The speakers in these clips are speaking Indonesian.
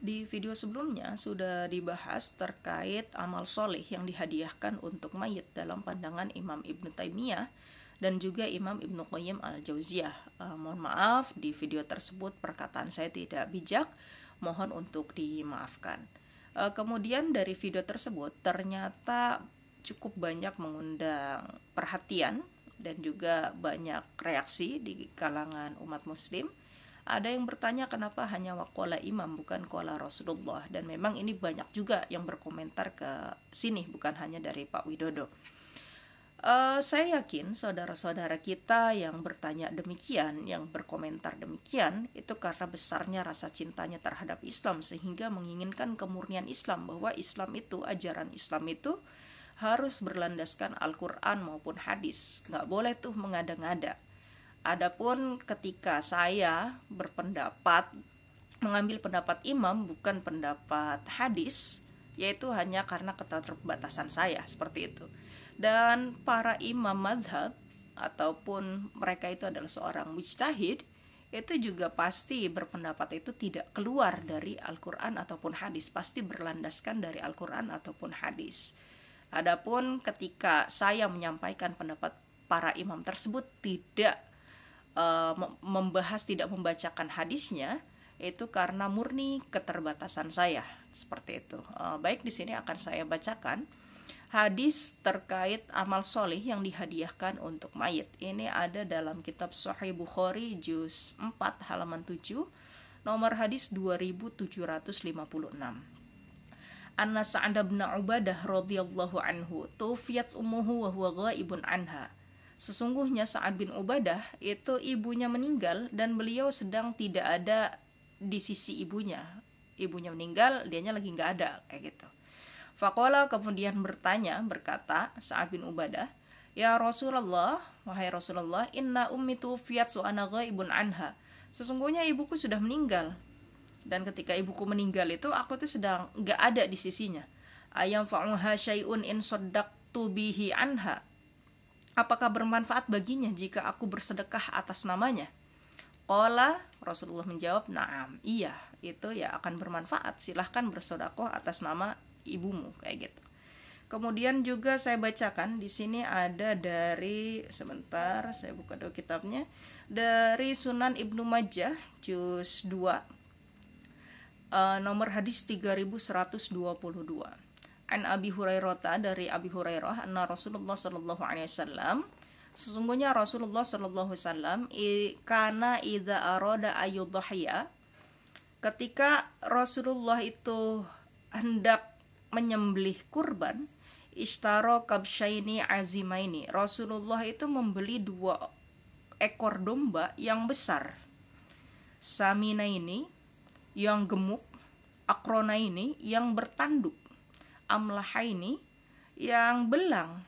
Di video sebelumnya sudah dibahas terkait amal soleh yang dihadiahkan untuk mayit dalam pandangan Imam Ibnu Taimiyah dan juga Imam Ibnu Qayyim al-Jauziyah. Mohon maaf, di video tersebut perkataan saya tidak bijak, mohon untuk dimaafkan. Kemudian dari video tersebut ternyata cukup banyak mengundang perhatian dan juga banyak reaksi di kalangan umat muslim. Ada yang bertanya kenapa hanya waqala imam bukan qala Rasulullah, dan memang ini banyak juga yang berkomentar ke sini, bukan hanya dari Pak Widodo. Saya yakin saudara-saudara kita yang bertanya demikian, yang berkomentar demikian, itu karena besarnya rasa cintanya terhadap Islam sehingga menginginkan kemurnian Islam, bahwa Islam itu, ajaran Islam itu harus berlandaskan Al-Quran maupun hadis, nggak boleh tuh mengada-ngada. Adapun ketika saya berpendapat mengambil pendapat imam bukan pendapat hadis, yaitu hanya karena keterbatasan saya seperti itu. Dan para imam madhab ataupun mereka itu adalah seorang mujtahid, itu juga pasti berpendapat itu tidak keluar dari Al-Quran ataupun hadis, pasti berlandaskan dari Al-Quran ataupun hadis. Adapun ketika saya menyampaikan pendapat para imam tersebut tidak membahas, tidak membacakan hadisnya, itu karena murni keterbatasan saya seperti itu. Baik, di sini akan saya bacakan hadis terkait amal soleh yang dihadiahkan untuk mayit. Ini ada dalam kitab Sahih Bukhari juz 4 halaman 7, nomor hadis 2756. Anna Sa'ad bin Ubadah radhiyallahu anhu tufiyat ummuhu wa huwa ghaibun anha. Sesungguhnya Sa'ad bin Ubadah itu ibunya meninggal dan beliau sedang tidak ada di sisi ibunya. Ibunya meninggal, dianya lagi nggak ada, kayak gitu. Faqala, kemudian berkata Sa'ad bin Ubadah, ya Rasulullah, wahai Rasulullah, inna ummi tufiyat wa ana ghaibun anha. Sesungguhnya ibuku sudah meninggal, dan ketika ibuku meninggal itu aku tuh sedang nggak ada di sisinya. Ayam fa'uha syai'un in saddaqtu bihi anha. Apakah bermanfaat baginya jika aku bersedekah atas namanya? Qala, Rasulullah menjawab, na'am, iya, itu ya akan bermanfaat. Silahkan bersedekah atas nama ibumu, kayak gitu. Kemudian juga saya bacakan di sini ada dari, sebentar saya buka dulu kitabnya, dari Sunan Ibnu Majah juz 2 nomor hadis 3122. An Abi Hurairah, dari Abi Hurairah, anna Rasulullah sallallahu alaihi wasallam, sesungguhnya Rasulullah sallallahu alaihi wasallam kana idza arada ayyudhiya, ketika Rasulullah itu hendak menyembelih kurban, ishtaro kabsyaini azimaini, Rasulullah itu membeli 2 ekor domba yang besar, samina ini yang gemuk, akrona ini yang bertanduk, amlahaini yang belang,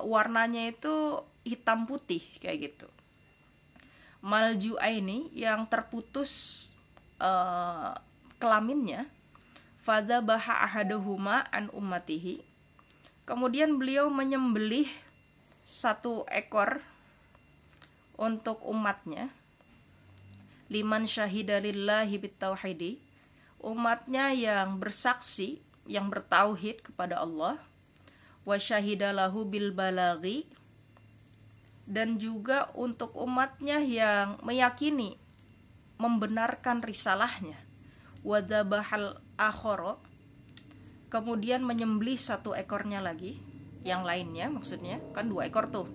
warnanya itu hitam putih kayak gitu, maljuaini yang terputus kelaminnya, fadzabaha ahaduhuma an ummatihi, kemudian beliau menyembelih 1 ekor untuk umatnya, liman syahida lillahi bitauhidi, umatnya yang bersaksi, yang bertauhid kepada Allah, wa syahidalahu bil balaghi, dan juga untuk umatnya yang meyakini, membenarkan risalahnya, wa dzabahal akhara, kemudian menyembelih 1 ekornya lagi, yang lainnya maksudnya kan 2 ekor tuh,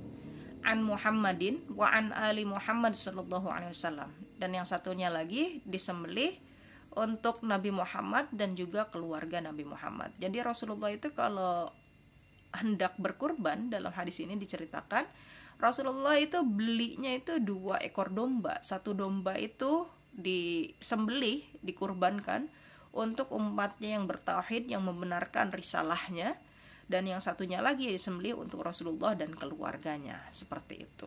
an Muhammadin wa an ali Muhammad sallallahu alaihi wasallam, dan yang satunya lagi disembelih untuk Nabi Muhammad dan juga keluarga Nabi Muhammad. Jadi Rasulullah itu kalau hendak berkurban, dalam hadis ini diceritakan Rasulullah itu belinya itu 2 ekor domba. 1 domba itu disembelih, dikurbankan untuk umatnya yang bertauhid, yang membenarkan risalahnya, dan yang satunya lagi disembelih untuk Rasulullah dan keluarganya, seperti itu.